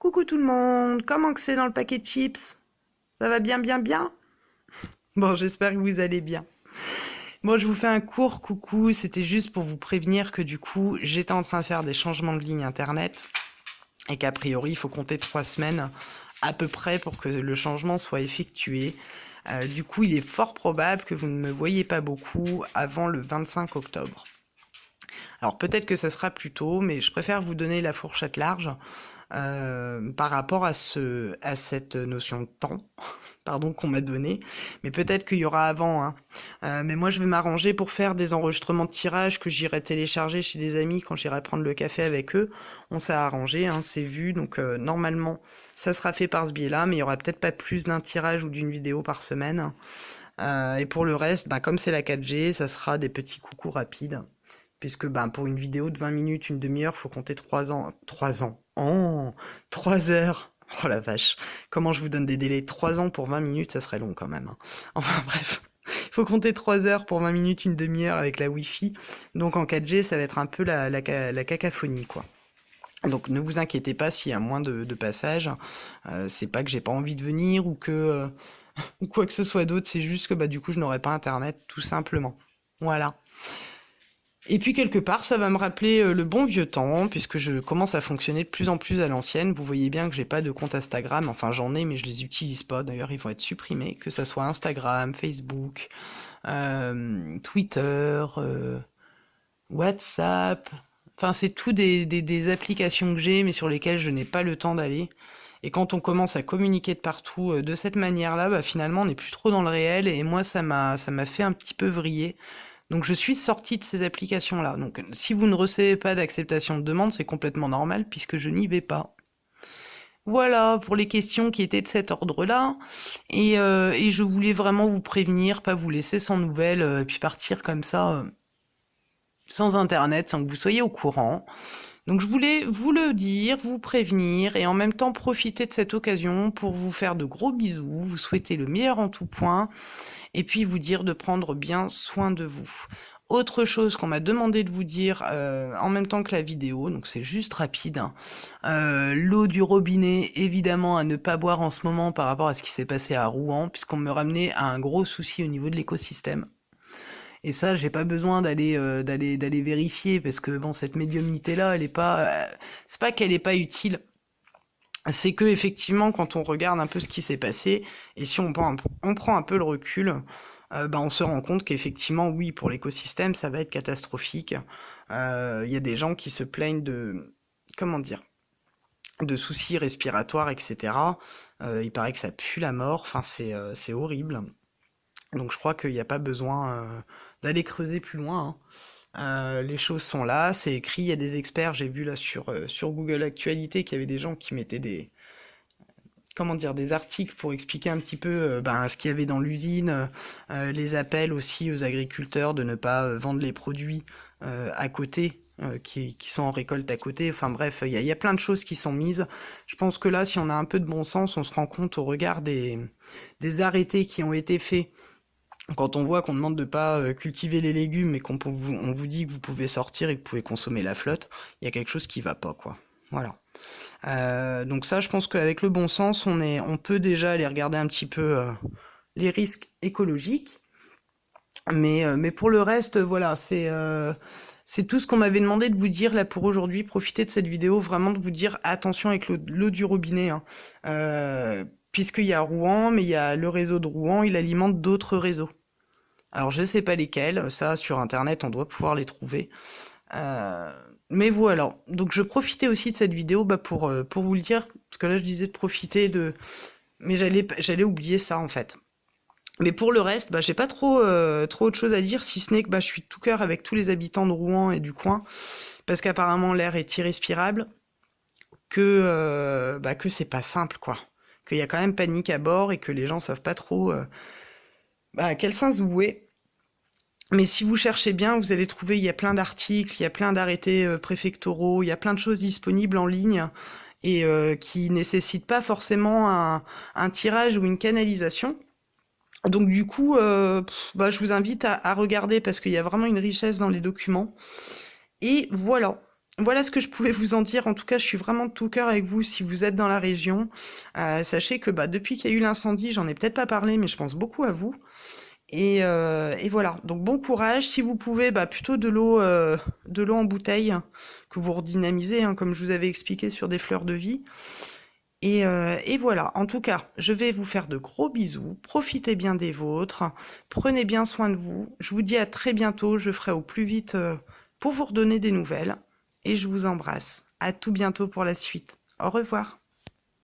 Coucou tout le monde, comment que c'est dans le paquet de chips? Ça va bien bien bien? Bon, j'espère que vous allez bien. Bon, je vous fais un court coucou, c'était juste pour vous prévenir que du coup, j'étais en train de faire des changements de ligne internet et qu'a priori, il faut compter 3 semaines à peu près pour que le changement soit effectué. Du coup, il est fort probable que vous ne me voyez pas beaucoup avant le 25 octobre. Alors peut-être que ça sera plus tôt, mais je préfère vous donner la fourchette large par rapport à cette notion de temps, pardon, qu'on m'a donnée. Mais peut-être qu'il y aura avant, hein. Mais moi, je vais m'arranger pour faire des enregistrements de tirage que j'irai télécharger chez des amis quand j'irai prendre le café avec eux. On s'est arrangé, hein, c'est vu. Donc normalement, ça sera fait par ce biais-là, mais il y aura peut-être pas plus d'un tirage ou d'une vidéo par semaine. Et pour le reste, comme c'est la 4G, ça sera des petits coucous rapides. Puisque pour une vidéo de 20 minutes, une demi-heure, faut compter 3 ans. 3 ans. Oh, 3 heures. Oh la vache. Comment je vous donne des délais? 3 ans pour 20 minutes, ça serait long quand même, hein. Enfin bref. Il faut compter 3 heures pour 20 minutes, une demi-heure avec la Wi-Fi. Donc en 4G, ça va être un peu la cacophonie, quoi. Donc ne vous inquiétez pas s'il y a moins de passages. C'est pas que j'ai pas envie de venir ou que ou quoi que ce soit d'autre. C'est juste que du coup, je n'aurai pas internet, tout simplement. Voilà. Et puis quelque part, ça va me rappeler le bon vieux temps, puisque je commence à fonctionner de plus en plus à l'ancienne. Vous voyez bien que j'ai pas de compte Instagram, enfin j'en ai, mais je les utilise pas. D'ailleurs, ils vont être supprimés, que ça soit Instagram, Facebook, Twitter, WhatsApp. Enfin, c'est tout des applications que j'ai, mais sur lesquelles je n'ai pas le temps d'aller. Et quand on commence à communiquer de partout de cette manière-là, finalement, on n'est plus trop dans le réel. Et moi, ça m'a fait un petit peu vriller. Donc je suis sortie de ces applications-là. Donc si vous ne recevez pas d'acceptation de demande, c'est complètement normal puisque je n'y vais pas. Voilà pour les questions qui étaient de cet ordre-là. Et je voulais vraiment vous prévenir, pas vous laisser sans nouvelles, et puis partir comme ça, sans internet, sans que vous soyez au courant. Donc je voulais vous le dire, vous prévenir et en même temps profiter de cette occasion pour vous faire de gros bisous, vous souhaiter le meilleur en tout point et puis vous dire de prendre bien soin de vous. Autre chose qu'on m'a demandé de vous dire en même temps que la vidéo, donc c'est juste rapide, hein. L'eau du robinet, évidemment à ne pas boire en ce moment par rapport à ce qui s'est passé à Rouen, puisqu'on me ramenait à un gros souci au niveau de l'écosystème. Et ça, j'ai pas besoin d'aller vérifier parce que cette médiumnité-là, elle est pas, c'est pas qu'elle est pas utile. C'est que effectivement, quand on regarde un peu ce qui s'est passé, et si on prend un peu le recul, on se rend compte qu'effectivement, oui, pour l'écosystème, ça va être catastrophique. Il y a des gens qui se plaignent de soucis respiratoires, etc. Il paraît que ça pue la mort. Enfin, c'est horrible. Donc je crois qu'il n'y a pas besoin d'aller creuser plus loin, hein. Les choses sont là, c'est écrit, il y a des experts, j'ai vu là sur Google Actualité qu'il y avait des gens qui mettaient des articles pour expliquer un petit peu ce qu'il y avait dans l'usine, les appels aussi aux agriculteurs de ne pas vendre les produits à côté, qui sont en récolte à côté. Enfin bref, il y a plein de choses qui sont mises. Je pense que là, si on a un peu de bon sens, on se rend compte au regard des arrêtés qui ont été faits. Quand on voit qu'on demande de pas cultiver les légumes, mais on vous dit que vous pouvez sortir et que vous pouvez consommer la flotte, il y a quelque chose qui va pas, quoi. Voilà. Donc ça, je pense qu'avec le bon sens, on peut déjà aller regarder un petit peu les risques écologiques. Mais pour le reste, voilà, c'est tout ce qu'on m'avait demandé de vous dire là pour aujourd'hui. Profitez de cette vidéo, vraiment de vous dire attention avec l'eau du robinet, hein. Puisqu'il y a Rouen, mais il y a le réseau de Rouen, il alimente d'autres réseaux. Alors je sais pas lesquels, ça sur internet on doit pouvoir les trouver. Mais voilà, donc je profitais aussi de cette vidéo pour vous le dire, parce que là je disais de profiter de... Mais j'allais oublier ça en fait. Mais pour le reste, j'ai pas trop autre chose à dire, si ce n'est que je suis de tout cœur avec tous les habitants de Rouen et du coin, parce qu'apparemment l'air est irrespirable, que c'est pas simple, quoi. Qu'il y a quand même panique à bord et que les gens savent pas trop à quel sens vouer. Mais si vous cherchez bien, vous allez trouver, il y a plein d'articles, il y a plein d'arrêtés préfectoraux, il y a plein de choses disponibles en ligne et qui nécessitent pas forcément un tirage ou une canalisation. Donc du coup, je vous invite à regarder parce qu'il y a vraiment une richesse dans les documents. Et voilà. Voilà ce que je pouvais vous en dire. En tout cas, je suis vraiment de tout cœur avec vous si vous êtes dans la région. Sachez que bah, depuis qu'il y a eu l'incendie, j'en ai peut-être pas parlé, mais je pense beaucoup à vous. Et voilà. Donc bon courage. Si vous pouvez, bah, plutôt de l'eau en bouteille que vous redynamisez, hein, comme je vous avais expliqué sur des fleurs de vie. Et voilà. En tout cas, je vais vous faire de gros bisous. Profitez bien des vôtres. Prenez bien soin de vous. Je vous dis à très bientôt. Je ferai au plus vite pour vous redonner des nouvelles. Et je vous embrasse. À tout bientôt pour la suite. Au revoir.